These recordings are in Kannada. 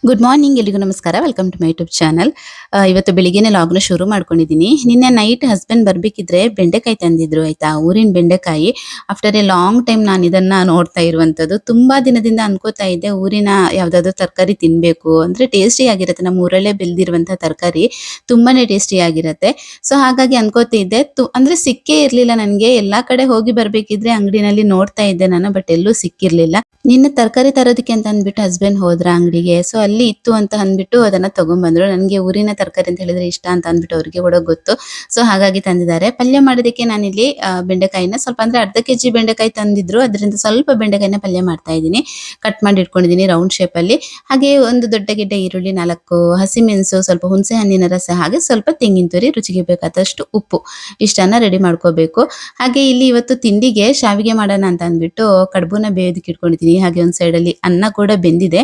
ಗುಡ್ ಮಾರ್ನಿಂಗ್ ಎಲ್ರಿಗೂ ನಮಸ್ಕಾರ. Welcome to my YouTube channel. ಇವತ್ತು ಬೆಳಿಗ್ಗೆನೆ ಲಾಗ್ನ ಶುರು ಮಾಡ್ಕೊಂಡಿದ್ದೀನಿ. ನಿನ್ನೆ ನೈಟ್ ಹಸ್ಬೆಂಡ್ ಬರಬೇಕಿದ್ರೆ ಬೆಂಡೆಕಾಯಿ ತಂದಿದ್ರು ಆಯ್ತಾ, ಊರಿನ ಬೆಂಡೆಕಾಯಿ. ಆಫ್ಟರ್ ಎ ಲಾಂಗ್ ಟೈಮ್ ನಾನು ಇದನ್ನ ನೋಡ್ತಾ ಇರುವಂತದ್ದು. ತುಂಬಾ ದಿನದಿಂದ ಅನ್ಕೋತಾ ಇದ್ದೆ ಊರಿನ ಯಾವ್ದಾದ್ರು ತರಕಾರಿ ತಿನ್ಬೇಕು ಅಂದ್ರೆ ಟೇಸ್ಟಿ ಆಗಿರುತ್ತೆ. ನಮ್ಮ ಊರಲ್ಲೇ ಬೆಳೆದಿರುವಂತಹ ತರಕಾರಿ ತುಂಬಾನೇ ಟೇಸ್ಟಿ ಆಗಿರುತ್ತೆ. ಸೊ ಹಾಗಾಗಿ ಅನ್ಕೋತಿದ್ದೆ ಅಂದ್ರೆ ಸಿಕ್ಕೇ ಇರ್ಲಿಲ್ಲ ನನಗೆ. ಎಲ್ಲಾ ಕಡೆ ಹೋಗಿ ಬರ್ಬೇಕಿದ್ರೆ ಅಂಗಡಿನಲ್ಲಿ ನೋಡ್ತಾ ಇದ್ದೆ ನಾನು, ಬಟ್ ಎಲ್ಲೂ ಸಿಕ್ಕಿರ್ಲಿಲ್ಲ. ನಿನ್ನೆ ತರಕಾರಿ ತರೋದಕ್ಕೆ ಅಂತ ಅಂದ್ಬಿಟ್ಟು ಹಸ್ಬೆಂಡ್ ಹೋದ್ರ ಅಂಗಡಿಗೆ. ಸೊ ಅಲ್ಲಿ ಇತ್ತು ಅಂತ ಅಂದ್ಬಿಟ್ಟು ಅದನ್ನ ತಗೊಂಡ್ಬಂದ್ರು. ನನಗೆ ಊರಿನ ತರಕಾರಿ ಅಂತ ಹೇಳಿದ್ರೆ ಇಷ್ಟ ಅಂತ ಅಂದ್ಬಿಟ್ಟು ಅವ್ರಿಗೆ ಕೂಡ ಗೊತ್ತು. ಸೊ ಹಾಗಾಗಿ ತಂದಿದ್ದಾರೆ. ಪಲ್ಯ ಮಾಡೋದಕ್ಕೆ ನಾನಿಲ್ಲಿ ಬೆಂಡೆಕಾಯಿನ ಸ್ವಲ್ಪ ಅಂದ್ರೆ ಅರ್ಧ ಕೆಜಿ ಬೆಂಡೆಕಾಯಿ ತಂದಿದ್ರು, ಅದರಿಂದ ಸ್ವಲ್ಪ ಬೆಂಡೆಕಾಯಿನ ಪಲ್ಯ ಮಾಡ್ತಾ ಇದ್ದೀನಿ. ಕಟ್ ಮಾಡಿ ಇಟ್ಕೊಂಡಿದ್ದೀನಿ ರೌಂಡ್ ಶೇಪ್ ಅಲ್ಲಿ. ಹಾಗೆ ಒಂದು ದೊಡ್ಡ ಗೆಡ್ಡೆ ಈರುಳ್ಳಿ 4, ಹಸಿಮೆಣಸು, ಸ್ವಲ್ಪ ಹುಣಸೆ ಹಣ್ಣಿನ ರಸ, ಹಾಗೆ ಸ್ವಲ್ಪ ತೆಂಗಿನ ತುರಿ, ರುಚಿಗೆ ಬೇಕಾದಷ್ಟು ಉಪ್ಪು, ಇಷ್ಟನ್ನ ರೆಡಿ ಮಾಡ್ಕೋಬೇಕು. ಹಾಗೆ ಇಲ್ಲಿ ಇವತ್ತು ತಿಂಡಿಗೆ ಶಾವಿಗೆ ಮಾಡೋಣ ಅಂತ ಅಂದ್ಬಿಟ್ಟು ಕಡ್ಬುನ ಬೇಯೋದಕ್ಕೆ ಇಟ್ಕೊಂಡಿದ್ದೀನಿ. ಹಾಗೆ ಒಂದ್ ಸೈಡ್ ಅಲ್ಲಿ ಅನ್ನ ಕೂಡ ಬೆಂದಿದೆ.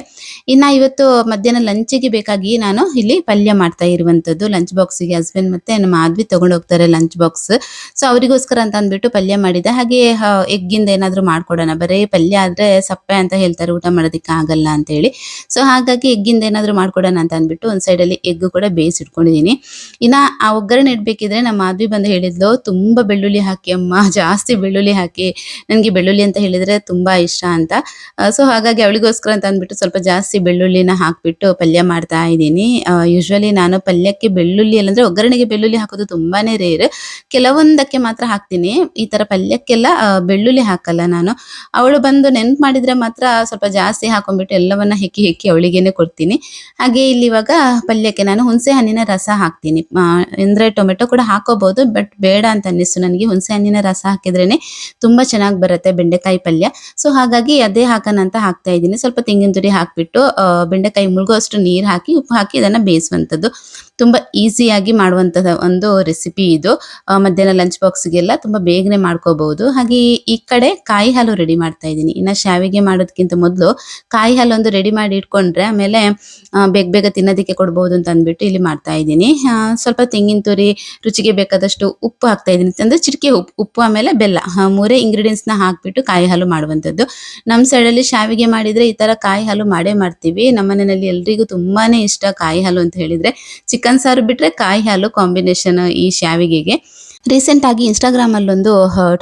ಇನ್ನ ಇವತ್ತು ಮಧ್ಯಾಹ್ನ ಲಂಚಿಗೆ ಬೇಕಾಗಿ ನಾನು ಇಲ್ಲಿ ಪಲ್ಯ ಮಾಡ್ತಾ ಇರುವಂತದ್ದು. ಲಂಚ್ ಬಾಕ್ಸ್ಗೆ ಹಸ್ಬೆಂಡ್ ಮತ್ತೆ ನಮ್ಮ ಮಾಧವಿ ತಗೊಂಡು ಹೋಗ್ತಾರೆ ಲಂಚ್ ಬಾಕ್ಸ್. ಸೊ ಅವರಿಗೋಸ್ಕರ ಅಂತ ಅಂದ್ಬಿಟ್ಟು ಪಲ್ಯ ಮಾಡಿದೆ. ಹಾಗೆ ಎಗ್ಗಿಂದ ಏನಾದ್ರು ಮಾಡ್ಕೊಡೋಣ, ಬರೇ ಪಲ್ಯ ಆದ್ರೆ ಸಪ್ಪೆ ಅಂತ ಹೇಳ್ತಾರೆ, ಊಟ ಮಾಡೋದಕ್ಕೆ ಆಗಲ್ಲ ಅಂತ ಹೇಳಿ. ಸೊ ಹಾಗಾಗಿ ಎಗ್ಗಿಂದ ಏನಾದ್ರು ಮಾಡ್ಕೊಡೋಣ ಅಂತ ಅಂದ್ಬಿಟ್ಟು ಒಂದ್ ಸೈಡ್ ಅಲ್ಲಿ ಎಗ್ ಕೂಡ ಬೇಯಿಸಿಟ್ಕೊಂಡಿದೀನಿ. ಇನ್ನ ಆ ಒಗ್ಗರಣೆ ಇಡ್ಬೇಕಿದ್ರೆ ನಮ್ಮ ಮಾಧವಿ ಬಂದು ಹೇಳಿದ್ಲು, ತುಂಬಾ ಬೆಳ್ಳುಳ್ಳಿ ಹಾಕಿ ಅಮ್ಮ, ಜಾಸ್ತಿ ಬೆಳ್ಳುಳ್ಳಿ ಹಾಕಿ, ನನ್ಗೆ ಬೆಳ್ಳುಳ್ಳಿ ಅಂತ ಹೇಳಿದ್ರೆ ತುಂಬಾ ಇಷ್ಟ ಅಂತ. ಸೊ ಹಾಗಾಗಿ ಅವಳಿಗೋಸ್ಕರ ಅಂತ ಅಂದ್ಬಿಟ್ಟು ಸ್ವಲ್ಪ ಜಾಸ್ತಿ ಬೆಳ್ಳುಳ್ಳಿನ ಹಾಕ್ಬಿಟ್ಟು ಪಲ್ಯ ಮಾಡ್ತಾ ಇದ್ದೀನಿ. ಯೂಶ್ವಲಿ ನಾನು ಪಲ್ಯಕ್ಕೆ ಬೆಳ್ಳುಳ್ಳಿ ಅಂದ್ರೆ ಒಗ್ಗರಣೆಗೆ ಬೆಳ್ಳುಳ್ಳಿ ಹಾಕೋದು ತುಂಬಾನೇ ರೇರ್. ಕೆಲವೊಂದಕ್ಕೆ ಮಾತ್ರ ಹಾಕ್ತೀನಿ, ಈ ತರ ಪಲ್ಯಕ್ಕೆಲ್ಲ ಬೆಳ್ಳುಳ್ಳಿ ಹಾಕಲ್ಲ ನಾನು. ಅವಳು ಬಂದು ನೆನ್ಪು ಮಾಡಿದ್ರೆ ಮಾತ್ರ ಸ್ವಲ್ಪ ಜಾಸ್ತಿ ಹಾಕೊಂಡ್ಬಿಟ್ಟು ಎಲ್ಲವನ್ನ ಹೆಕ್ಕಿ ಹೆಕ್ಕಿ ಅವಳಿಗೇನೆ ಕೊಡ್ತೀನಿ. ಹಾಗೆ ಇಲ್ಲಿ ಇವಾಗ ಪಲ್ಯಕ್ಕೆ ನಾನು ಹುಣಸೆ ಹಣ್ಣಿನ ರಸ ಹಾಕ್ತೀನಿ. ಅಂದ್ರೆ ಟೊಮೆಟೊ ಕೂಡ ಹಾಕೋಬಹುದು, ಬಟ್ ಬೇಡ ಅಂತ ಅನ್ನಿಸ್ತು ನನಗೆ. ಹುಣಸೆ ಹಣ್ಣಿನ ರಸ ಹಾಕಿದ್ರೇನೆ ತುಂಬಾ ಚೆನ್ನಾಗಿ ಬರುತ್ತೆ ಬೆಂಡೆಕಾಯಿ ಪಲ್ಯ. ಸೊ ಹಾಗಾಗಿ ಅದೇ ಹಾಕೋಣ ಅಂತ ಹಾಕ್ತಾ ಇದ್ದೀನಿ. ಸ್ವಲ್ಪ ತೆಂಗಿನ ತುರಿ ಹಾಕ್ಬಿಟ್ಟು ಬೆಂಡೆಕಾಯಿ ಮುಳುಗುವಷ್ಟು ನೀರು ಹಾಕಿ ಉಪ್ಪು ಹಾಕಿ ಇದನ್ನ ಬೇಯಿಸುವಂಥದ್ದು. ತುಂಬಾ ಈಸಿಯಾಗಿ ಮಾಡುವಂತಹ ಒಂದು ರೆಸಿಪಿ ಇದು. ಮಧ್ಯಾಹ್ನ ಲಂಚ್ ಬಾಕ್ಸ್ಗೆಲ್ಲ ತುಂಬಾ ಬೇಗನೆ ಮಾಡ್ಕೋಬಹುದು. ಹಾಗೆ ಈ ಕಡೆ ಕಾಯಿ ಹಾಲು ರೆಡಿ ಮಾಡ್ತಾ ಇದ್ದೀನಿ. ಇನ್ನ ಶಾವಿಗೆ ಮಾಡೋದಕ್ಕಿಂತ ಮೊದಲು ಕಾಯಿ ಹಾಲು ಒಂದು ರೆಡಿ ಮಾಡಿ ಇಟ್ಕೊಂಡ್ರೆ ಆಮೇಲೆ ಬೇಗ ಬೇಗ ತಿನ್ನೋದಕ್ಕೆ ಕೊಡ್ಬೋದು ಅಂತ ಅಂದ್ಬಿಟ್ಟು ಇಲ್ಲಿ ಮಾಡ್ತಾ ಇದ್ದೀನಿ. ಸ್ವಲ್ಪ ತೆಂಗಿನ ತುರಿ, ರುಚಿಗೆ ಬೇಕಾದಷ್ಟು ಉಪ್ಪು ಹಾಕ್ತಾ ಇದ್ದೀನಿ. ಅಂದ್ರೆ ಚಿಟಿಕೆ ಉಪ್ಪು ಆಮೇಲೆ ಬೆಲ್ಲ, ಮೂರೇ ಇಂಗ್ರೀಡಿಯೆಂಟ್ಸ್ ನ ಹಾಕ್ಬಿಟ್ಟು ಕಾಯಿ ಹಾಲು ಮಾಡುವಂಥದ್ದು. ನಮ್ಮ ಸೈಡಲ್ಲಿ ಶಾವಿಗೆ ಮಾಡಿದ್ರೆ ಈ ತರ ಕಾಯಿ ಹಾಲು ಮಾಡೇ ಮಾಡ್ತೀವಿ. ನಮ್ಮ ಮನೆಯಲ್ಲಿ ಎಲ್ರಿಗೂ ತುಂಬಾನೇ ಇಷ್ಟ ಕಾಯಿ ಹಾಲು ಅಂತ ಹೇಳಿದ್ರೆ. ಚಿಕನ್ ಸಾರು ಬಿಟ್ರೆ ಕಾಯಿ ಹಾಲು ಕಾಂಬಿನೇಷನ್ ಈ ಶಾವಿಗೆಗೆ. ರೀಸೆಂಟ್ ಆಗಿ ಇನ್ಸ್ಟಾಗ್ರಾಮ್ ಅಲ್ಲೊಂದು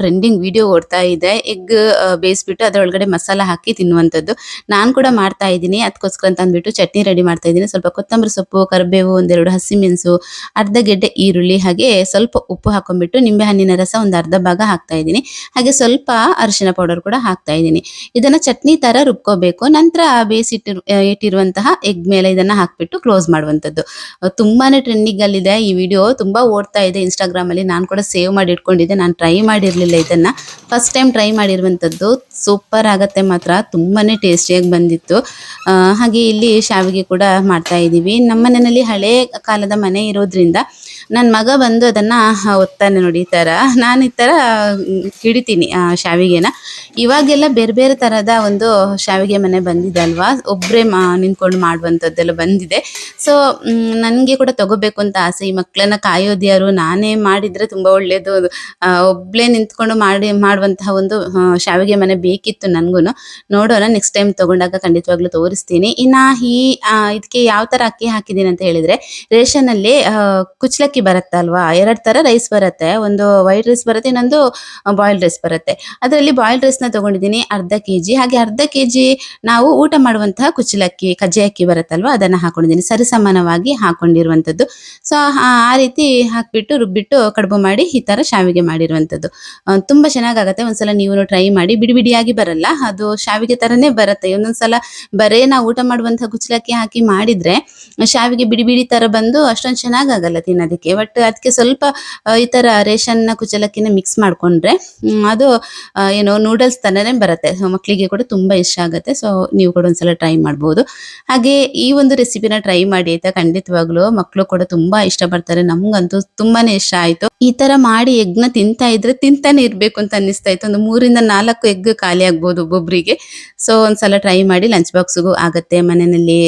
ಟ್ರೆಂಡಿಂಗ್ ವಿಡಿಯೋ ಓಡ್ತಾ ಇದೆ. ಎಗ್ ಬೇಯಿಸ್ಬಿಟ್ಟು ಅದರೊಳಗಡೆ ಮಸಾಲ ಹಾಕಿ ತಿನ್ನುವಂಥದ್ದು. ನಾನು ಕೂಡ ಮಾಡ್ತಾ ಇದ್ದೀನಿ. ಅದಕ್ಕೋಸ್ಕರ ಅಂತ ಅಂದ್ಬಿಟ್ಟು ಚಟ್ನಿ ರೆಡಿ ಮಾಡ್ತಾ ಇದ್ದೀನಿ. ಸ್ವಲ್ಪ ಕೊತ್ತಂಬರಿ ಸೊಪ್ಪು, ಕರಿಬೇವು, ಒಂದೆರಡು ಹಸಿಮೆಣಸು, ಅರ್ಧ ಗೆಡ್ಡೆ ಈರುಳ್ಳಿ, ಹಾಗೆ ಸ್ವಲ್ಪ ಉಪ್ಪು ಹಾಕೊಂಡ್ಬಿಟ್ಟು ನಿಂಬೆ ಹಣ್ಣಿನ ರಸ ಒಂದು ಅರ್ಧ ಭಾಗ ಹಾಕ್ತಾ ಇದ್ದೀನಿ. ಹಾಗೆ ಸ್ವಲ್ಪ ಅರಿಶಿನ ಪೌಡರ್ ಕೂಡ ಹಾಕ್ತಾ ಇದ್ದೀನಿ. ಇದನ್ನ ಚಟ್ನಿ ತರ ರುಬ್ಕೋಬೇಕು. ನಂತರ ಇಟ್ಟಿರುವಂತಹ ಎಗ್ ಮೇಲೆ ಇದನ್ನ ಹಾಕ್ಬಿಟ್ಟು ಕ್ಲೋಸ್ ಮಾಡುವಂಥದ್ದು. ತುಂಬಾನೇ ಟ್ರೆಂಡಿಂಗ್ ಅಲ್ಲಿದೆ ಈ ವಿಡಿಯೋ, ತುಂಬಾ ಓಡ್ತಾ ಇದೆ ಇನ್ಸ್ಟಾಗ್ರಾಮ್ ಅಲ್ಲಿ. ನಾನು ಕೂಡ ಸೇವ್ ಮಾಡಿ ಇಟ್ಕೊಂಡಿದ್ದೆ. ನಾನು ಟ್ರೈ ಮಾಡಿರ್ಲಿಲ್ಲ ಇದನ್ನ, ಫಸ್ಟ್ ಟೈಮ್ ಟ್ರೈ ಮಾಡಿರುವಂತದ್ದು. ಸೂಪರ್ ಆಗತ್ತೆ ಮಾತ್ರ, ತುಂಬಾನೇ ಟೇಸ್ಟಿಯಾಗಿ ಬಂದಿತ್ತು. ಹಾಗೆ ಇಲ್ಲಿ ಶಾವಿಗೆ ಕೂಡ ಮಾಡ್ತಾ ಇದೀವಿ. ನಮ್ಮ ಮನೆಯಲ್ಲಿ ಹಳೆ ಕಾಲದ ಮನೆ ಇರೋದ್ರಿಂದ ನನ್ನ ಮಗ ಬಂದು ಅದನ್ನ ಒತ್ತಾನೆ ನೋಡಿ ಈ ತರ. ನಾನು ಈ ತರ ಹಿಡಿತೀನಿ ಶಾವಿಗೆನ. ಇವಾಗೆಲ್ಲ ಬೇರೆ ಬೇರೆ ತರದ ಒಂದು ಶಾವಿಗೆ ಮನೆ ಬಂದಿದೆ ಅಲ್ವಾ, ಒಬ್ರೇ ನಿಂತ್ಕೊಂಡು ಮಾಡುವಂಥದ್ದೆಲ್ಲ ಬಂದಿದೆ. ಸೊ ನನಗೆ ಕೂಡ ತಗೋಬೇಕು ಅಂತ ಆಸೆ. ಈ ಮಕ್ಕಳನ್ನ ಕಾಯೋದು ಯಾರು, ನಾನೇ ಮಾಡಿದ್ರೆ ತುಂಬಾ ಒಳ್ಳೇದು. ಒಬ್ಳೇ ನಿಂತ್ಕೊಂಡು ಮಾಡುವಂತಹ ಒಂದು ಶಾವಿಗೆ ಮನೆ ಬೇಕಿತ್ತು ನನ್ಗೂನು. ನೋಡೋಣ, ನೆಕ್ಸ್ಟ್ ಟೈಮ್ ತಗೊಂಡಾಗ ಖಂಡಿತವಾಗ್ಲೂ ತೋರಿಸ್ತೀನಿ. ಇನ್ನ ಇದಕ್ಕೆ ಯಾವ ತರ ಅಕ್ಕಿ ಹಾಕಿದ್ದೀನಿ ಅಂತ ಹೇಳಿದ್ರೆ, ರೇಷನ್ ಅಲ್ಲಿ ಕುಚ್ಚಲಕ್ಕಿ ಬರುತ್ತಲ್ವಾ, 2 ತರ ರೈಸ್ ಬರುತ್ತೆ. ಒಂದು ವೈಟ್ ರೈಸ್ ಬರುತ್ತೆ, ಇನ್ನೊಂದು ಬಾಯ್ಲ್ಡ್ ರೈಸ್ ಬರುತ್ತೆ. ಅದರಲ್ಲಿ ಬಾಯ್ಲ್ಡ್ ರೈಸ್ ನ ತಗೊಂಡಿದ್ದೀನಿ ಅರ್ಧ ಕೆಜಿ. ಹಾಗೆ ಅರ್ಧ ಕೆಜಿ ನಾವು ಊಟ ಮಾಡುವಂತಹ ಕುಚ್ಚಲಕ್ಕಿ, ಕಜ್ಜೆ ಅಕ್ಕಿ ಬರುತ್ತಲ್ವಾ, ಅದನ್ನ ಹಾಕೊಂಡಿದ್ದೀನಿ, ಸರಿಸಮಾನವಾಗಿ ಹಾಕೊಂಡಿರುವಂತದ್ದು. ಸೊ ಆ ರೀತಿ ಹಾಕ್ಬಿಟ್ಟು ರುಬ್ಬಿಟ್ಟು ಕಡುಬು ಮಾಡಿ ಈ ತರ ಶಾವಿಗೆ ಮಾಡಿರುವಂತದ್ದು. ತುಂಬಾ ಚೆನ್ನಾಗಾಗತ್ತೆ. ಒಂದ್ಸಲ ನೀವು ಟ್ರೈ ಮಾಡಿ. ಬಿಡಿ ಬಿಡಿಯಾಗಿ ಬರಲ್ಲ, ಅದು ಶಾವಿಗೆ ತರನೇ ಬರುತ್ತೆ. ಒಂದೊಂದ್ಸಲ ಬರೇ ನಾವು ಊಟ ಮಾಡುವಂತಹ ಕುಚ್ಚಲಕ್ಕಿ ಹಾಕಿ ಮಾಡಿದ್ರೆ ಶಾವಿಗೆ ಬಿಡಿ ಬಿಡಿ ತರ ಬಂದು ಅಷ್ಟೊಂದು ಚೆನ್ನಾಗಾಗಲ್ಲ ತಿನ್ನೋದಕ್ಕೆ. ಬಟ್ ಅದಕ್ಕೆ ಸ್ವಲ್ಪ ಈ ತರ ರೇಷನ್ ಕುಚ್ಚಲಕ್ಕಿನ ಮಿಕ್ಸ್ ಮಾಡ್ಕೊಂಡ್ರೆ ಅದು ಏನೋ ನೂಡಲ್ಸ್ ತರನೇ ಬರುತ್ತೆ. ಮಕ್ಕಳಿಗೆ ಕೂಡ ತುಂಬಾ ಇಷ್ಟ ಆಗುತ್ತೆ. ಸೊ ನೀವು ಕೂಡ ಒಂದ್ಸಲ ಟ್ರೈ ಮಾಡ್ಬೋದು. ಹಾಗೆ ಈ ಒಂದು ರೆಸಿಪಿನ ಟ್ರೈ ಮಾಡಿ ಆಯ್ತಾ. ಖಂಡಿತವಾಗ್ಲೂ ಮಕ್ಕಳು ಕೂಡ ತುಂಬಾ ಇಷ್ಟ ಪಡ್ತಾರೆ. ನಮ್ಗಂತೂ ತುಂಬಾನೇ ಇಷ್ಟ ಆಯ್ತು. ಈ ತರ ಮಾಡಿ ಎಗ್ನ ತಿಂತಾ ಇದ್ರೆ ತಿಂತಾನೆ ಇರ್ಬೇಕು ಅಂತ ಅನ್ನಿಸ್ತಾ ಇತ್ತು. ಒಂದು 3 ಇಂದ 4 ಎಗ್ ಖಾಲಿ ಆಗ್ಬೋದು ಒಬ್ಬೊಬ್ರಿಗೆ. ಸೊ ಒಂದ್ಸಲ ಟ್ರೈ ಮಾಡಿ, ಲಂಚ್ ಬಾಕ್ಸ್ಗೂ ಆಗತ್ತೆ. ಮನೆಯಲ್ಲಿ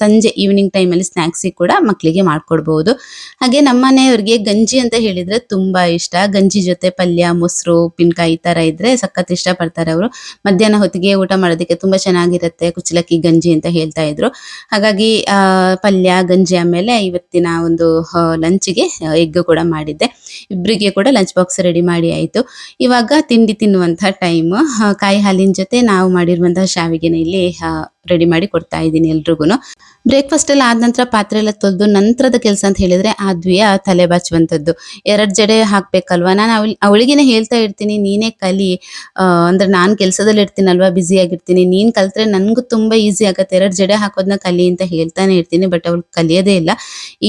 ಸಂಜೆ ಈವ್ನಿಂಗ್ ಟೈಮಲ್ಲಿ ಸ್ನಾಕ್ಸಿಗೆ ಕೂಡ ಮಕ್ಕಳಿಗೆ ಮಾಡ್ಕೊಡ್ಬಹುದು. ಹಾಗೆ ನಮ್ಮ ಮನೆಯವ್ರಿಗೆ ಗಂಜಿ ಅಂತ ಹೇಳಿದ್ರೆ ತುಂಬಾ ಇಷ್ಟ. ಗಂಜಿ ಜೊತೆ ಪಲ್ಯ, ಮೊಸರು, ಉಪ್ಪಿನಕಾಯಿ ಈ ತರ ಇದ್ರೆ ಸಖತ್ ಇಷ್ಟ ಪಡ್ತಾರೆ ಅವರು. ಮಧ್ಯಾಹ್ನ ಹೊತ್ತಿಗೆ ಊಟ ಮಾಡೋದಕ್ಕೆ ತುಂಬಾ ಚೆನ್ನಾಗಿರುತ್ತೆ ಕುಚ್ಚಲಕ್ಕಿ ಗಂಜಿ ಅಂತ ಹೇಳ್ತಾ ಇದ್ರು. ಹಾಗಾಗಿ ಪಲ್ಯ, ಗಂಜಿ ಆಮೇಲೆ ಇವತ್ತಿನ ಒಂದು ಲಂಚ್ಗೆ ಎಗ್ ಕೂಡ ಮಾಡಿದ್ದೆ. ಇಬ್ಬರಿಗೆ ಕೂಡ ಲಂಚ್ ಬಾಕ್ಸ್ ರೆಡಿ ಮಾಡಿ ಆಯ್ತು. ಇವಾಗ ತಿಂಡಿ ತಿನ್ನುವಂತ ಟೈಮ್. ಕಾಯಿ ಹಾಲಿನ ಜೊತೆ ನಾವು ಮಾಡಿರುವಂತಹ ಶಾವಿಗೆನ ಇಲ್ಲಿ ರೆಡಿ ಮಾಡಿ ಕೊಡ್ತಾ ಇದ್ದೀನಿ ಎಲ್ರಿಗೂನು. ಬ್ರೇಕ್ಫಾಸ್ಟ್ ಎಲ್ಲ ಆದ ನಂತರ ಪಾತ್ರೆ ಎಲ್ಲ ತೊಳೆದು ನಂತರದ ಕೆಲಸ ಅಂತ ಹೇಳಿದ್ರೆ ಆದ್ವಿಯ ತಲೆ ಬಾಚುವಂಥದ್ದು. 2 ಜಡೆ ಹಾಕ್ಬೇಕಲ್ವಾ, ನಾನು ಅವಳಿಗೇನೆ ಹೇಳ್ತಾ ಇರ್ತೀನಿ, ನೀನೇ ಕಲಿ. ಅಂದ್ರೆ ನಾನು ಕೆಲಸದಲ್ಲಿ ಇರ್ತೀನಲ್ವಾ, ಬ್ಯುಸಿ ಆಗಿರ್ತೀನಿ, ನೀನ್ ಕಲ್ತ್ರೆ ನನ್ಗೂ ತುಂಬಾ ಈಸಿ ಆಗತ್ತೆ, 2 ಜಡೆ ಹಾಕೋದನ್ನ ಕಲಿ ಅಂತ ಹೇಳ್ತಾನೆ ಇರ್ತೀನಿ. ಬಟ್ ಅವಳು ಕಲಿಯೋದೇ ಇಲ್ಲ.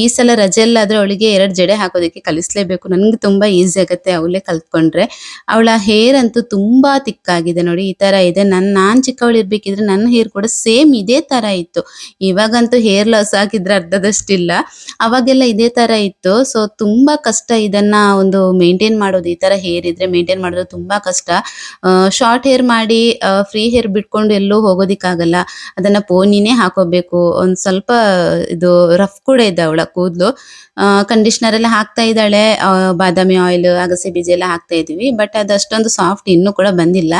ಈ ಸಲ ರಜೆ ಎಲ್ಲ ಆದ್ರೆ ಅವಳಿಗೆ 2 ಜಡೆ ಹಾಕೋದಕ್ಕೆ ಕಲಿಸ್ಲೇಬೇಕು. ನನ್ಗೆ ತುಂಬಾ ಈಸಿ ಆಗತ್ತೆ ಅವಳೇ ಕಲ್ತ್ಕೊಂಡ್ರೆ. ಅವಳ ಹೇರ್ ಅಂತೂ ತುಂಬಾ ತಿಕ್ಕಾಗಿದೆ ನೋಡಿ, ಈ ತರ ಇದೆ. ನಾನ್ ಚಿಕ್ಕವಳು ಇರ್ಬೇಕಿದ್ರೆ ನನ್ನ ಹೇರ್ ಕೂಡ ಸೇಮ್ ಇದೇ ತರ ಇತ್ತು. ಇವಾಗಂತೂ ಹೇರ್ ಲಾಸ್ ಆಗಿದ್ರೆ ಅರ್ಧದಷ್ಟಿಲ್ಲ, ಅವಾಗೆಲ್ಲ ಇದೇ ತರ ಇತ್ತು. ಸೊ ತುಂಬಾ ಕಷ್ಟ ಇದನ್ನ ಒಂದು ಮೇಂಟೈನ್ ಮಾಡೋದು. ಈ ತರ ಹೇರ್ ಇದ್ರೆ ಮೇಂಟೈನ್ ಮಾಡೋದು ತುಂಬಾ ಕಷ್ಟ. ಶಾರ್ಟ್ ಹೇರ್ ಮಾಡಿ ಫ್ರೀ ಹೇರ್ ಬಿಟ್ಕೊಂಡು ಎಲ್ಲೂ ಹೋಗೋದಿಕ್ಕಾಗಲ್ಲ. ಅದನ್ನ ಪೋನಿನೇ ಹಾಕೋಬೇಕು. ಒಂದ್ ಸ್ವಲ್ಪ ಇದು ರಫ್ ಕೂಡ ಇದೆ ಅವಳ ಕೂದ್ಲು. ಕಂಡೀಷನರ್ ಎಲ್ಲ ಹಾಕ್ತಾ ಇದ್ದಾಳೆ, ಬಾದಾಮಿ ಆಯಿಲ್, ಅಗಸೆ ಬೀಜ ಎಲ್ಲ ಹಾಕ್ತಾ ಇದೀವಿ. ಬಟ್ ಅದಷ್ಟೊಂದು ಸಾಫ್ಟ್ ಇನ್ನೂ ಕೂಡ ಬಂದಿಲ್ಲ.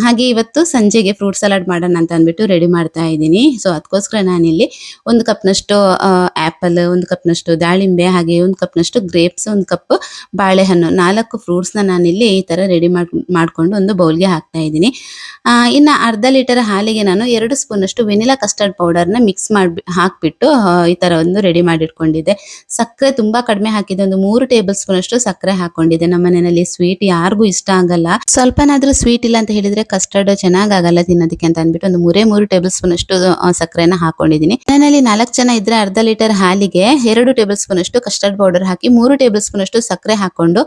ಹಾಗೆ ಇವತ್ತು ಸಂಜೆಗೆ ಫ್ರೂಟ್ ಸಲಾಡ್ ಮಾಡೋಣ ಅಂತ ಅಂದ್ಬಿಟ್ಟು ರೆಡಿ ಮಾಡ್ತಾ ಇದ್ದೀನಿ. ಸೊ ಅದಕ್ಕೋಸ್ಕರ ನಾನಿಲ್ಲಿ 1 ಕಪ್ನಷ್ಟು ಆ್ಯಪಲ್, 1 ಕಪ್ನಷ್ಟು ದಾಳಿಂಬೆ, ಹಾಗೆ 1 ಕಪ್ನಷ್ಟು ಗ್ರೇಪ್ಸ್, 1 ಕಪ್ ಬಾಳೆಹಣ್ಣು, 4 ಫ್ರೂಟ್ಸ್ನ ನಾನಿಲ್ಲಿ ಈ ಥರ ರೆಡಿ ಮಾಡಿಕೊಂಡು ಒಂದು ಬೌಲ್ಗೆ ಹಾಕ್ತಾ ಇದ್ದೀನಿ. ಇನ್ನು ಅರ್ಧ ಲೀಟರ್ ಹಾಲಿಗೆ ನಾನು 2 ಸ್ಪೂನಷ್ಟು ವೆನಿಲಾ ಕಸ್ಟರ್ಡ್ ಪೌಡರ್ನ ಮಿಕ್ಸ್ ಮಾಡಿ ಹಾಕಿಬಿಟ್ಟು ಈ ಥರ ಒಂದು ರೆಡಿ ಮಾಡಿಟ್ಕೊಂಡಿದ್ದೆ. ಸಕ್ಕರೆ ತುಂಬಾ ಕಡಿಮೆ ಹಾಕಿದ್ದೆ, ಒಂದು 3 ಟೇಬಲ್ ಸ್ಪೂನ್ ಅಷ್ಟು ಸಕ್ಕರೆ ಹಾಕೊಂಡಿದ್ದೆ. ನಮ್ಮ ಮನೆಯಲ್ಲಿ ಸ್ವೀಟ್ ಯಾರಿಗೂ ಇಷ್ಟ ಆಗಲ್ಲ. ಸ್ವಲ್ಪನಾದ್ರೂ ಸ್ವೀಟ್ ಇಲ್ಲ ಅಂತ ಹೇಳಿದ್ರೆ ಕಸ್ಟರ್ಡ್ ಚೆನ್ನಾಗಾಗಲ್ಲ ತಿನ್ನೋದಕ್ಕೆ ಅಂತ ಅಂದ್ಬಿಟ್ಟು ಒಂದು 3 ಟೇಬಲ್ ಸ್ಪೂನ್ ಅಷ್ಟು ಸಕ್ಕರೆನ ಹಾಕೊಂಡಿದ್ದೀನಿ. ಮನೆಯಲ್ಲಿ 4 ಜನ ಇದ್ರೆ ಅರ್ಧ ಲೀಟರ್ ಹಾಲಿಗೆ 2 ಟೇಬಲ್ ಸ್ಪೂನ್ ಅಷ್ಟು ಕಸ್ಟರ್ಡ್ ಪೌಡರ್ ಹಾಕಿ 3 ಟೇಬಲ್ ಸ್ಪೂನ್ ಅಷ್ಟು ಸಕ್ಕರೆ ಹಾಕೊಂಡು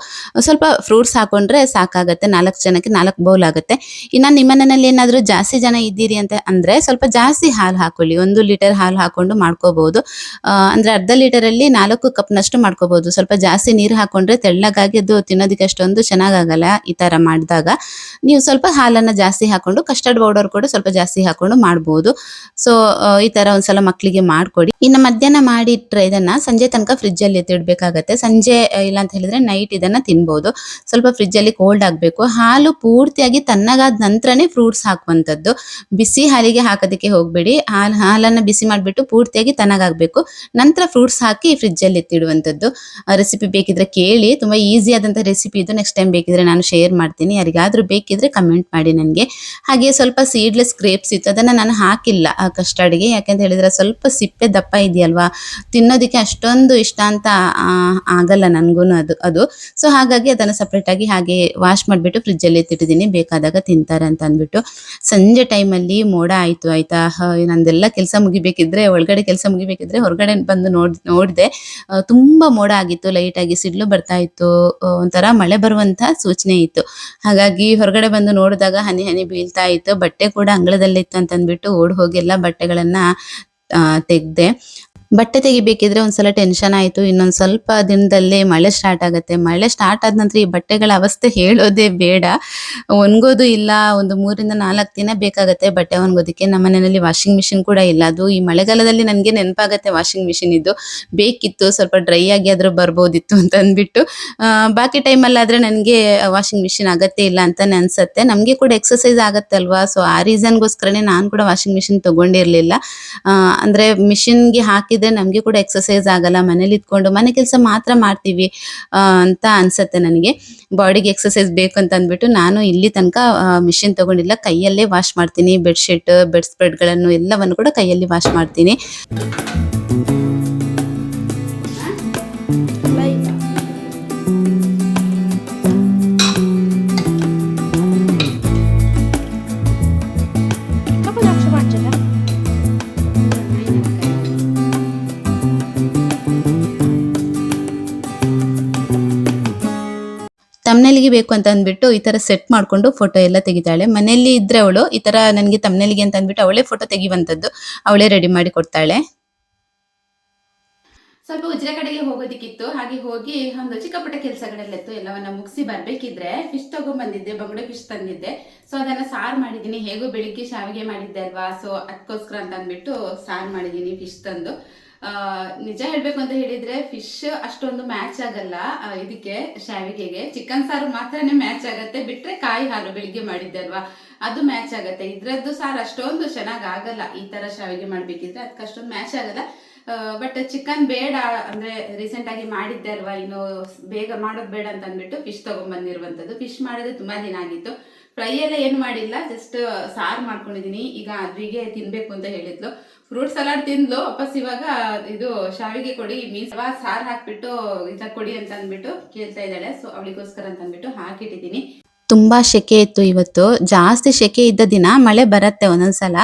ಸ್ವಲ್ಪ ಫ್ರೂಟ್ಸ್ ಹಾಕೊಂಡ್ರೆ ಸಾಕಾಗತ್ತೆ. 4 ಜನಕ್ಕೆ 4 ಬೌಲ್ ಆಗುತ್ತೆ. ಇನ್ನು ನಿಮ್ಮ ಮನೆಯಲ್ಲಿ ಏನಾದ್ರೂ ಜಾಸ್ತಿ ಜನ ಇದ್ದೀರಿ ಅಂತ ಅಂದ್ರೆ ಸ್ವಲ್ಪ ಜಾಸ್ತಿ ಹಾಲು ಹಾಕೊಳ್ಳಿ. 1 ಲೀಟರ್ ಹಾಲು ಹಾಕೊಂಡು ಮಾಡ್ಕೋಬಹುದು. ಅಂದ್ರೆ ಅರ್ಧ ಲೀಟರ್ ಅಲ್ಲಿ 4 ಕಪ್ನಷ್ಟು ಮಾಡ್ಕೋಬಹುದು. ಸ್ವಲ್ಪ ಜಾಸ್ತಿ ನೀರು ಹಾಕೊಂಡ್ರೆ ತೆಳ್ಳಗಾಗಿ ಅದು ತಿನ್ನೋದಕ್ಕೆ ಅಷ್ಟೊಂದು ಚೆನ್ನಾಗಾಗಲ್ಲ. ಈ ತರ ಮಾಡಿದಾಗ ನೀವು ಸ್ವಲ್ಪ ಹಾಲನ್ನ ಜಾಸ್ತಿ ಹಾಕೊಂಡು ಕಸ್ಟರ್ಡ್ ಪೌಡರ್ ಕೂಡ ಸ್ವಲ್ಪ ಜಾಸ್ತಿ ಹಾಕೊಂಡು ಮಾಡಬಹುದು. ಸೊ ಈ ತರ ಒಂದ್ಸಲ ಮಕ್ಕಳಿಗೆ ಮಾಡ್ಕೊಡಿ. ಇನ್ನು ಮಧ್ಯಾಹ್ನ ಮಾಡಿ ಇಟ್ರೆ ಇದನ್ನ ಸಂಜೆ ತನಕ ಫ್ರಿಜ್ ಅಲ್ಲಿ ಎತ್ತಿಡ್ಬೇಕಾಗತ್ತೆ. ಸಂಜೆ ಇಲ್ಲ ಅಂತ ಹೇಳಿದ್ರೆ ನೈಟ್ ಇದನ್ನ ತಿನ್ಬಹುದು. ಸ್ವಲ್ಪ ಫ್ರಿಜ್ ಅಲ್ಲಿ ಕೋಲ್ಡ್ ಆಗ್ಬೇಕು. ಹಾಲು ಪೂರ್ತಿಯಾಗಿ ತಣ್ಣಗಾದ ನಂತರನೇ ಫ್ರೂಟ್ಸ್ ಹಾಕುವಂತದ್ದು. ಬಿಸಿ ಹಾಲಿಗೆ ಹಾಕೋದಕ್ಕೆ ಹೋಗ್ಬೇಡಿ. ಹಾಲನ್ನ ಬಿಸಿ ಮಾಡಿಬಿಟ್ಟು ಪೂರ್ತಿಯಾಗಿ ತಣ್ಣಗಾಗ್ಬೇಕು, ನಂತರ ಫ್ರೂಟ್ಸ್ ಹಾಕಿ ಫ್ರಿಜ್ ಅಲ್ಲಿ ಎತ್ತಿಡುವಂತದ್ದು. ರೆಸಿಪಿ ಬೇಕಿದ್ರೆ ಕೇಳಿ, ತುಂಬಾ ಈಸಿ ಆದಂತ ರೆಸಿಪಿ ಇದು. ನೆಕ್ಸ್ಟ್ ಟೈಮ್ ಬೇಕಿದ್ರೆ ನಾನು ಶೇರ್ ಮಾಡ್ತೀನಿ. ಯಾರಿಗಾದ್ರೂ ಬೇಕಿದ್ರೆ ಕಮೆಂಟ್ ಮಾಡಿ ನನಗೆ. ಹಾಗೆ ಸ್ವಲ್ಪ ಸೀಡ್ಲೆಸ್ ಗ್ರೇಪ್ಸ್ ಇತ್ತು, ಅದನ್ನ ನಾನು ಹಾಕಿಲ್ಲ ಆ ಕಸ್ಟರ್ಡ್ಗೆ. ಯಾಕಂತ ಹೇಳಿದ್ರೆ ಸ್ವಲ್ಪ ಸಿಪ್ಪೆ ದಪ್ಪ ಇದೆಯಲ್ವಾ, ತಿನ್ನೋದಕ್ಕೆ ಅಷ್ಟೊಂದು ಇಷ್ಟ ಅಂತ ಆಗಲ್ಲ ನನಗೂ ಅದು. ಸೊ ಹಾಗಾಗಿ ಅದನ್ನು ಸಪ್ರೇಟ್ ಆಗಿ ಹಾಗೆ ವಾಶ್ ಮಾಡಿಬಿಟ್ಟು ಫ್ರಿಜ್ ಅಲ್ಲಿ ಎತ್ತಿಟ್ಟಿದ್ದೀನಿ, ಬೇಕಾದಾಗ ತಿಂತಾರೆ ಅಂತ ಅಂದ್ಬಿಟ್ಟು. ಸಂಜೆ ಟೈಮಲ್ಲಿ ಮೋಡ ಆಯ್ತು ಆಯ್ತಾ. ನಂದೆಲ್ಲ ಕೆಲಸ ಮುಗಿಬೇಕಿದ್ರೆ, ಒಳಗಡೆ ಕೆಲಸ ಮುಗಿಬೇಕಿದ್ರೆ ಹೊರಗಡೆ ಬಂದು ನೋಡಿದೆ. ತುಂಬಾ ಮೋಡ ಆಗಿತ್ತು, ಲೈಟ್ ಆಗಿ ಸಿಡ್ಲು ಬರ್ತಾ ಇತ್ತು, ಒಂಥರ ಮಳೆ ಬರುವಂತ ಸೂಚನೆ ಇತ್ತು. ಹಾಗಾಗಿ ಹೊರಗಡೆ ಬಂದು ನೋಡಿದಾಗ ಹನಿ ಹನಿ ಬೀಳ್ತಾ ಇತ್ತು. ಬಟ್ಟೆ ಕೂಡ ಅಂಗಳದಲ್ಲಿತ್ತು ಅಂತ ಅಂದ್ಬಿಟ್ಟು ಓಡ್ ಹೋಗಿ ಎಲ್ಲ ಬಟ್ಟೆಗಳನ್ನ ತೆಗ್ದೆ. ಬಟ್ಟೆ ತೆಗಿಬೇಕಿದ್ರೆ ಒಂದ್ಸಲ ಟೆನ್ಷನ್ ಆಯ್ತು. ಇನ್ನೊಂದ್ ಸ್ವಲ್ಪ ದಿನದಲ್ಲೇ ಮಳೆ ಸ್ಟಾರ್ಟ್ ಆಗುತ್ತೆ. ಮಳೆ ಸ್ಟಾರ್ಟ್ ಆದ ನಂತರ ಈ ಬಟ್ಟೆಗಳ ಅವಸ್ಥೆ ಹೇಳೋದೇ ಬೇಡ. ಒಣಗೋದು ಇಲ್ಲ, ಒಂದು 3-4 ದಿನ ಬೇಕಾಗತ್ತೆ ಬಟ್ಟೆ ಒಣಗೋದಕ್ಕೆ. ನಮ್ಮ ಮನೆಯಲ್ಲಿ ವಾಷಿಂಗ್ ಮಿಷಿನ್ ಕೂಡ ಇಲ್ಲ. ಅದು ಈ ಮಳೆಗಾಲದಲ್ಲಿ ನನಗೆ ನೆನಪಾಗತ್ತೆ ವಾಷಿಂಗ್ ಮಿಷಿನ್ ಇದ್ದು ಬೇಕಿತ್ತು, ಸ್ವಲ್ಪ ಡ್ರೈ ಆಗಿ ಆದ್ರೂ ಬರ್ಬೋದಿತ್ತು ಅಂತ ಅಂದ್ಬಿಟ್ಟು. ಬಾಕಿ ಟೈಮಲ್ಲಿ ಆದ್ರೆ ನನಗೆ ವಾಷಿಂಗ್ ಮಿಷಿನ್ ಅಗತ್ಯ ಇಲ್ಲ ಅಂತಾನೆ ಅನ್ಸತ್ತೆ. ನಮ್ಗೆ ಕೂಡ ಎಕ್ಸರ್ಸೈಸ್ ಆಗತ್ತೆ ಅಲ್ವಾ. ಸೊ ಆ ರೀಸನ್ಗೋಸ್ಕರನೇ ನಾನು ಕೂಡ ವಾಷಿಂಗ್ ಮಿಷಿನ್ ತಗೊಂಡಿರ್ಲಿಲ್ಲ. ಅಂದ್ರೆ ಮಿಷಿನ್ಗೆ ಹಾಕಿ ನಮ್ಗೆ ಕೂಡ ಎಕ್ಸರ್ಸೈಸ್ ಆಗಲ್ಲ, ಮನೇಲಿ ಇದ್ಕೊಂಡು ಮನೆ ಕೆಲಸ ಮಾತ್ರ ಮಾಡ್ತೀವಿ ಅಂತ ಅನ್ಸತ್ತೆ ನನಗೆ. ಬಾಡಿಗೆ ಎಕ್ಸರ್ಸೈಸ್ ಬೇಕು ಅಂತ ಅಂದ್ಬಿಟ್ಟು ನಾನು ಇಲ್ಲಿ ತನಕ ಮಿಷಿನ್ ತಗೊಂಡಿಲ್ಲ. ಕೈಯಲ್ಲೇ ವಾಶ್ ಮಾಡ್ತೀನಿ. ಬೆಡ್ಶೀಟ್, ಬೆಡ್ ಸ್ಪ್ರೆಡ್ಗಳನ್ನು ಎಲ್ಲವನ್ನು ಕೂಡ ಕೈಯಲ್ಲಿ ವಾಶ್ ಮಾಡ್ತೀನಿ. ತಮ್ನೆಲಿಗೆ ಬೇಕು ಅಂತ ಅಂದ್ಬಿಟ್ಟು ಈ ತರ ಸೆಟ್ ಮಾಡ್ಕೊಂಡು ಫೋಟೋ ಎಲ್ಲ ತೆಗಿತಾಳೆ. ಮನೆಯಲ್ಲಿ ಇದ್ರೆ ಅವಳು ಈ ತರ ನನಗೆ ತಮ್ನೆಲಿಗೆ ಅಂತ ಅಂದ್ಬಿಟ್ಟು ಅವಳೇ ಫೋಟೋ ತೆಗಿವಂತದ್ದು, ಅವಳೇ ರೆಡಿ ಮಾಡಿ ಕೊಡ್ತಾಳೆ. ಸ್ವಲ್ಪ ಉಜ್ರೆ ಕಡೆಗೆ ಹೋಗೋದಿಕ್ಕಿತ್ತು. ಹಾಗೆ ಹೋಗಿ ಒಂದು ಚಿಕ್ಕ ಪುಟ್ಟ ಕೆಲಸಗಳೆಲ್ಲಿತ್ತು ಎಲ್ಲವನ್ನ ಮುಗಿಸಿ ಬರ್ಬೇಕಿದ್ರೆ ಫಿಶ್ ತಗೊಂಡ್ಬಂದಿದ್ದೆ, ಬಂಗುಡೆ ಫಿಶ್ ತಂದಿದ್ದೆ. ಸೊ ಅದನ್ನ ಸಾರು ಮಾಡಿದೀನಿ. ಹೇಗೂ ಬೆಳಿಗ್ಗೆ ಶಾವಿಗೆ ಮಾಡಿದ್ದೆ ಅಲ್ವಾ, ಸೊ ಅದಕ್ಕೋಸ್ಕರ ಅಂತ ಅಂದ್ಬಿಟ್ಟು ಸಾರು ಮಾಡಿದೀನಿ ಫಿಶ್ ತಂದು. ನಿಜ ಹೇಳ್ಬೇಕು ಅಂತ ಹೇಳಿದ್ರೆ ಫಿಶ್ ಅಷ್ಟೊಂದು ಮ್ಯಾಚ್ ಆಗಲ್ಲ ಇದಕ್ಕೆ ಶಾವಿಗೆಗೆ. ಚಿಕನ್ ಸಾರು ಮಾತ್ರನೇ ಮ್ಯಾಚ್ ಆಗತ್ತೆ, ಬಿಟ್ರೆ ಕಾಯಿ ಹಾಲು ಬೆಳಿಗ್ಗೆ ಮಾಡಿದ್ದೆ ಅಲ್ವಾ ಅದು ಮ್ಯಾಚ್ ಆಗತ್ತೆ. ಇದ್ರದ್ದು ಸಾರು ಅಷ್ಟೊಂದು ಚೆನ್ನಾಗ್ ಆಗಲ್ಲ. ಈ ತರ ಶಾವಿಗೆ ಮಾಡ್ಬೇಕಿದ್ರೆ ಅದಕ್ಕೆ ಅಷ್ಟೊಂದು ಮ್ಯಾಚ್ ಆಗಲ್ಲ. ಬಟ್ ಚಿಕನ್ ಬೇಡ ಅಂದ್ರೆ ರೀಸೆಂಟ್ ಆಗಿ ಮಾಡಿದ್ದೆ ಅಲ್ವಾ, ಇನ್ನು ಬೇಗ ಮಾಡೋದು ಬೇಡ ಅಂತ ಅಂದ್ಬಿಟ್ಟು ಫಿಶ್ ತಗೊಂಡ್ ಬಂದಿರುವಂತದ್ದು. ಫಿಶ್ ಮಾಡಿದ್ರೆ ತುಂಬಾ ದಿನ ಆಗಿತ್ತು. ಫ್ರೈ ಎಲ್ಲ ಏನು ಮಾಡಿಲ್ಲ, ಜಸ್ಟ್ ಸಾರು ಮಾಡ್ಕೊಂಡಿದೀನಿ. ಈಗ ಅದ್ವಿಗೆ ತಿನ್ಬೇಕು ಅಂತ ಹೇಳಿದ್ಲು, ಫ್ರೂಟ್ ಸಲಾಡ್ ತಿಂದ್ಲು. ವಾಪಸ್ ಇವಾಗ ಇದು ಶಾವಿಗೆ ಕೊಡಿ ಮೀನ್ಸ್ ಸಾರು ಹಾಕ್ಬಿಟ್ಟು ಇದ ಕೊಡಿ ಅಂತ ಅಂದ್ಬಿಟ್ಟು ಕೇಳ್ತಾ ಇದ್ದಾಳೆ. ಸೊ ಅವಳಿಗೋಸ್ಕರ ಅಂತ ಅಂದ್ಬಿಟ್ಟು ಹಾಕಿಟ್ಟಿದ್ದೀನಿ. ತುಂಬಾ ಶೆಕೆ ಇತ್ತು ಇವತ್ತು. ಜಾಸ್ತಿ ಶೆಕೆ ಇದ್ದ ದಿನ ಮಳೆ ಬರುತ್ತೆ ಒಂದೊಂದ್ಸಲ.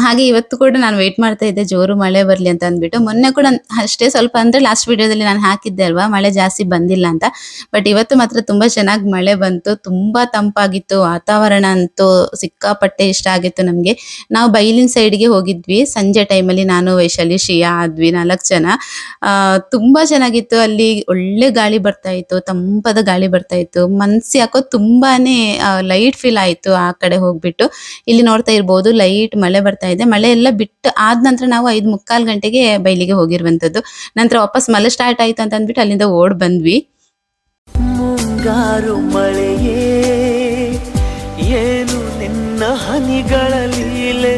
ಹಾಗೆ ಇವತ್ತು ಕೂಡ ನಾನು ವೇಟ್ ಮಾಡ್ತಾ ಇದ್ದೆ ಜೋರು ಮಳೆ ಬರ್ಲಿ ಅಂತ ಅಂದ್ಬಿಟ್ಟು. ಮೊನ್ನೆ ಕೂಡ ಅಷ್ಟೇ ಸ್ವಲ್ಪ ಅಂದ್ರೆ ಲಾಸ್ಟ್ ವಿಡಿಯೋದಲ್ಲಿ ನಾನು ಹಾಕಿದ್ದೆ ಅಲ್ವಾ ಮಳೆ ಜಾಸ್ತಿ ಬಂದಿಲ್ಲ ಅಂತ. ಬಟ್ ಇವತ್ತು ಮಾತ್ರ ತುಂಬಾ ಚೆನ್ನಾಗಿ ಮಳೆ ಬಂತು. ತುಂಬಾ ತಂಪಾಗಿತ್ತು ವಾತಾವರಣ ಅಂತೂ. ಸಿಕ್ಕಾಪಟ್ಟೆ ಇಷ್ಟ ಆಗಿತ್ತು ನಮ್ಗೆ. ನಾವು ಬೈಲಿನ ಸೈಡ್ಗೆ ಹೋಗಿದ್ವಿ ಸಂಜೆ ಟೈಮಲ್ಲಿ. ನಾನು ವೈಶಾಲಿ ಶ್ರೇಯಾ ಆದ್ವಿ 4 ಜನ. ತುಂಬಾ ಚೆನ್ನಾಗಿತ್ತು. ಅಲ್ಲಿ ಒಳ್ಳೆ ಗಾಳಿ ಬರ್ತಾ ಇತ್ತು, ತಂಪಾದ ಗಾಳಿ ಬರ್ತಾ ಇತ್ತು. ಮನ್ಸು ಯಾಕೋ ತುಂಬಾನೇ ಲೈಟ್ ಫೀಲ್ ಆಯ್ತು ಆ ಕಡೆ ಹೋಗ್ಬಿಟ್ಟು. ಇಲ್ಲಿ ನೋಡ್ತಾ ಇರ್ಬೋದು ಲೈಟ್ ಮಳೆ ಬರ್ತಾ ಇದೆ. ಮಳೆ ಎಲ್ಲ ಬಿಟ್ಟು ಆದ ನಂತರ ನಾವು 5:45 ಗಂಟೆಗೆ ಬೈಲಿಗೆ ಹೋಗಿರುವಂತದ್ದು. ನಂತರ ವಾಪಸ್ ಮಳೆ ಸ್ಟಾರ್ಟ್ ಆಯ್ತು ಅಂತ ಅಂದ್ಬಿಟ್ಟು ಅಲ್ಲಿಂದ ಓಡ್ ಬಂದ್ವಿ. ಮುಂಗಾರು ಮಳೆಯೇ ಏನು ನಿನ್ನ ಹನಿಗಳ ಲೀಲೆ.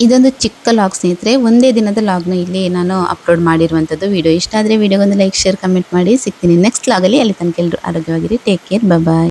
ಇದೊಂದು ಚಿಕ್ಕ ಲಾಗ್ ಸ್ನೇಹಿತರೆ, ಒಂದೇ ದಿನದ ಲಾಗ್ನ ಇಲ್ಲಿ ನಾನು ಅಪ್ಲೋಡ್ ಮಾಡಿರುವಂಥದ್ದು. ವಿಡಿಯೋ ಇಷ್ಟ ಆದರೆ ವಿಡಿಯೋಗೊಂದು ಲೈಕ್ ಶೇರ್ ಕಮೆಂಟ್ ಮಾಡಿ. ಸಿಗ್ತೀನಿ ನೆಕ್ಸ್ಟ್ ಲಾಗಲ್ಲಿ. ಅಲ್ಲಿ ತನಕ ಎಲ್ಲರೂ ಆರೋಗ್ಯವಾಗಿರಿ. ಟೇಕ್ ಕೇರ್, ಬಾಯ್.